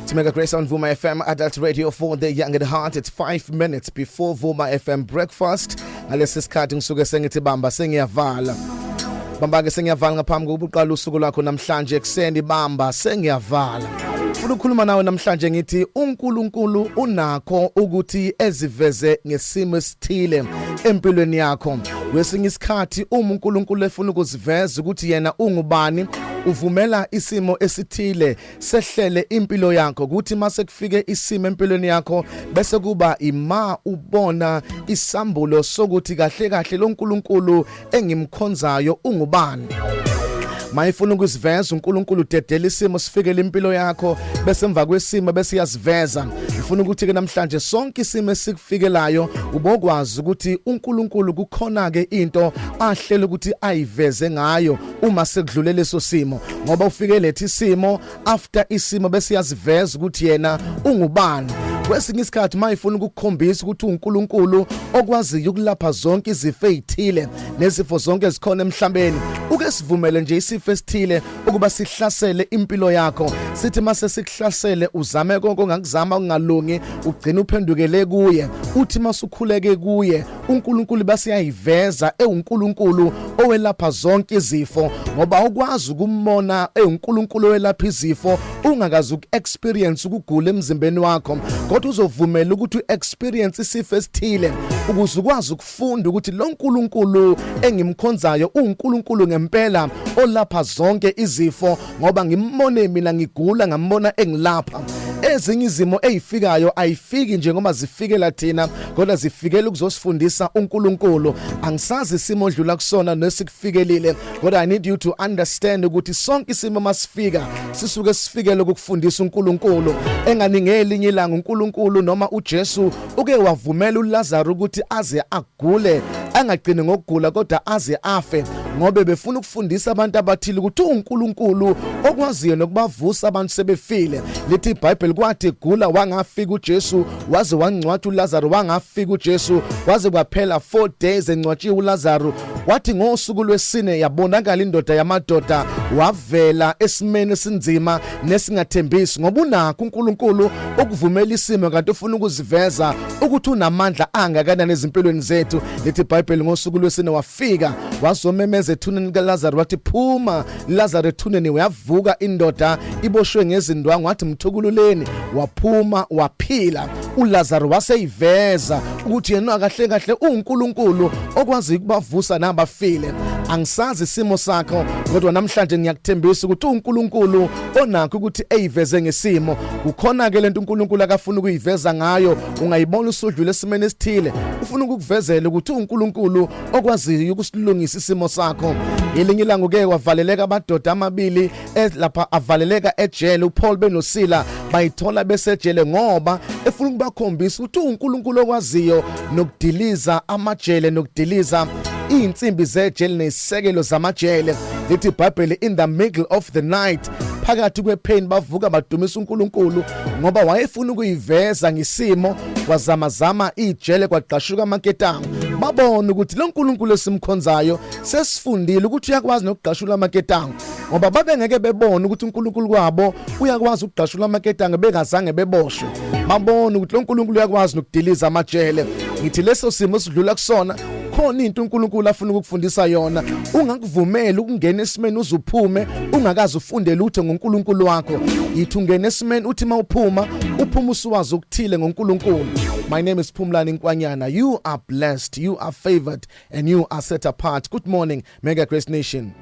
To Mega Grace on Vuma FM Adult Radio for the Young at Heart. It's 5 minutes before Vuma FM breakfast. Ngalesi sikhathi ngisuke sengithi bamba sengiyavala. Bamba-ke sengiyavala ngaphambi kokuqala usuku lwakho namhlanje ekseni bamba sengiyavala. Ufuna ukukhuluma nawe namhlanje ngithi uNkulunkulu unakho ukuthi eziveze ngesimo esithile empilweni yakho. Kwesinye isikhathi uNkulunkulu efuna ukuziveza ukuthi yena ungubani, uvumela isimo esithile sehlele impilo yakho ukuthi mase kufike isimo empilweni yakho bese kuba ima ubona isambulo sokuthi kahle kahle lo Nkulunkulu engimkhonzayo ungubani. Mayifuna ukuziveza uNkulunkulu dedela isimo sifikele impilo yakho bese emva kwesimo bese yaziveza. Ufuna ukuthi ke namhlanje sonke isimo esikufikelayo ubokwazi ukuthi uNkulunkulu kukhona ke into ahlela ukuthi ayiveze ngayo uma sekudlule leso simo, ngoba ufike lethi isimo after isimo bese yaziveza ukuthi yena ungubani. Kwesinye isikhathi mayifuna ukukhombisa ukuthi uNkulunkulu okwaziyo ukulapha zonke izifo ezithile nezifo zonke ezikhona emhlabeni, uke sivumele nje isifo esithile ukuba sihlasele impilo yakho. Sithi mase sikuhlasele uzame konke ongakuzama ungalungi, ugcina uphendukele kuye. Uthi masukhuleke kuye uNkulunkulu base yayiveza uNkulunkulu owelapha zonke izifo, ngoba ukwazi ukumbona uNkulunkulu owelapha izifo ungakazi ukuexperience ukugula emzimbeni wakho, kodwa uzovumela ukuthi uexperience isifo esithile ukuze ukwazi ukufunda ukuthi lo Nkulunkulu engimkhonzayo uNkulunkulu ngempela olapha zonke izifo, ngoba ngimbone mina ngigula ngambona engilapha. Ezinye izimo ezifikayo ayifiki nje ngoba zifikela thina, kodwa zifikela ukuzosifundisa uNkulunkulu. Angisazi isimo odlula kusona nesikufikelile, kodwa I need you to understand ukuthi sonke isimo masifika sisuke sifikele ukufundisa uNkulunkulu. Enganingeli elinye ilanga uNkulunkulu noma uJesu uke wavumela uLazarus ukuthi aze agule, angagcini ngokugula kodwa aze afe, ngoba befuna ukufundisa abantu abathile ukuthi uNkulunkulu okwaziyo nokubavusa abantu sebefile. Lithi iBhayibheli kwathi gula wangafika uJesu, waze wangcwatsha uLazarus wangafika uJesu, waze kwaphela 4 days engcwatshiwe uLazarus. Wathi ngosuku lwesine yabonakala indoda yamadoda, wavela esimeni esinzima nesingathembisi, ngoba unakho uNkulunkulu okuvumela isimo kanti ufuna ukuziveza ukuthi unamandla angakanani ezimpilweni zethu. Lithi iBhayibheli ngosuku lwesine wafika wazomemeza ethuneni kaLazarus wathi phuma Lazarus ethuneni, wayavuka indoda iboshwe ngezindwangu, wathi mthukululeni, waphuma waphila. uLazarus waseyiveza ukuthi yena kahle kahle uNkulunkulu okwazi ukubavusa nabafile. Angisazi isimo sakho, kodwa namhlanje ngiyakuthembisa ukuthi uNkulunkulu onakho ukuthi eyiveze ngesimo. Kukhona ke lento uNkulunkulu akafuna ukuyiveza ngayo, ungayibona usudlule esimeni esithile, ufuna ukukuvezela ukuthi uNkulunkulu okwazi ukusilungisa isimo sakho. Elinye ilanga ke wavaleleka abadoda amabili lapha avaleleka ejele, uPaul benosila bayithola besejele ngoba efuna ukubakhombisa ukuthi uNkulunkulu okwaziyo nokudiliza amajele nokudiliza insimbi zejele nezisekelo zamajele. Lithi iBhayibheli in the middle of the night, phakathi kwepain bavuka badumisa uNkulunkulu ngoba wayefuna ukuyiveza ngesimo, kwazamazama ijele kwaqashuka amaketanga. Babona ukuthi lo Nkulunkulu esimkhonzayo sesifundile ukuthi uyakwazi nokugashula amaketanga, ngoba babengeke bebone ukuthi uNkulunkulu kwabo uyakwazi ukugashula amaketanga bengazange beboshwe. Babona ukuthi lo Nkulunkulu uyakwazi nokudiliza amajele. Ngithi leso simo sidlula kusona khona into uNkulunkulu afuna ukukufundisa yona. Ungakuvumela ukungena esimeni uzuphume ungakazi ufunde lutho ngoNkulunkulu wakho. Yithi ungena esimeni uthi mawuphuma uphuma usuwazi ukuthile ngoNkulunkulu. My name is Phumlani Nkwanyana. You are blessed, you are favored, and you are set apart. Good morning, Mega Grace Nation.